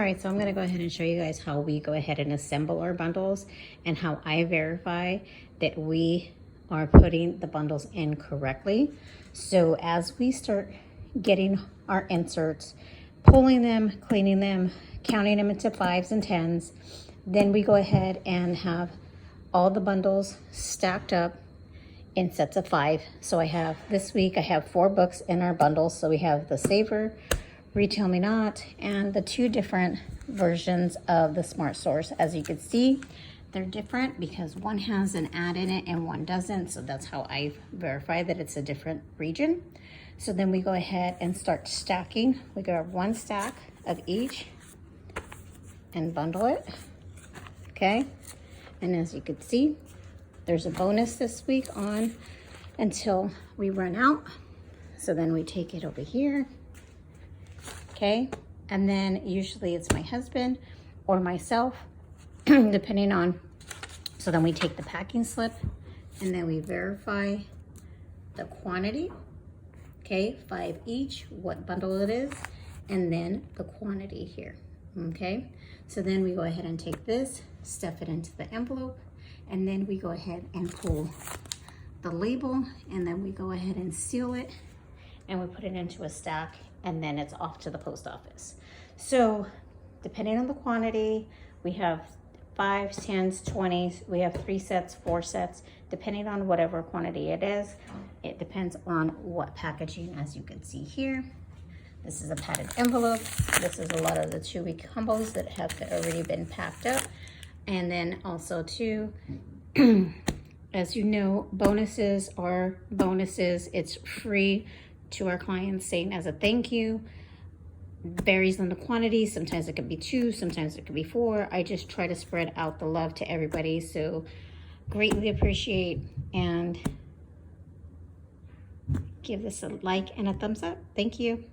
All right, so I'm gonna go ahead and show you guys how we go ahead and assemble our bundles and how I verify that we are putting the bundles in correctly. So as we start getting our inserts, pulling them, cleaning them, counting them into 5s and 10s, then we go ahead and have all the bundles stacked up in sets of 5. So I have, this week I have 4 books in our bundles. So we have the Saver, Retail Me Not, and the 2 different versions of the Smart Source. As you can see, they're different because one has an ad in it and one doesn't. So that's how I verify that it's a different region. So then we go ahead and start stacking. We grab 1 stack of each and bundle it, okay? And as you can see, there's a bonus this week on until we run out. So then we take it over here, okay? And then usually it's my husband or myself, depending on. So then we take the packing slip and then we verify the quantity, okay? 5 each, what bundle it is, and then the quantity here, okay? So then we go ahead and take this, stuff it into the envelope, and then we go ahead and pull the label, and then we go ahead and seal it, and we put it into a stack, and then it's off to the post office. So depending on the quantity, we have 5s, 10s, 20s, we have 3 sets, 4 sets, depending on whatever quantity it is. It depends on what packaging, as you can see here. This is a padded envelope. This is a lot of the 2-week combos that have already been packed up. And then also too, as you know, bonuses are bonuses. It's free to our clients, saying as a thank you. Varies on the quantity. Sometimes it could be 2, sometimes it could be 4. I just try to spread out the love to everybody. So greatly appreciate, and give this a like and a thumbs up. Thank you.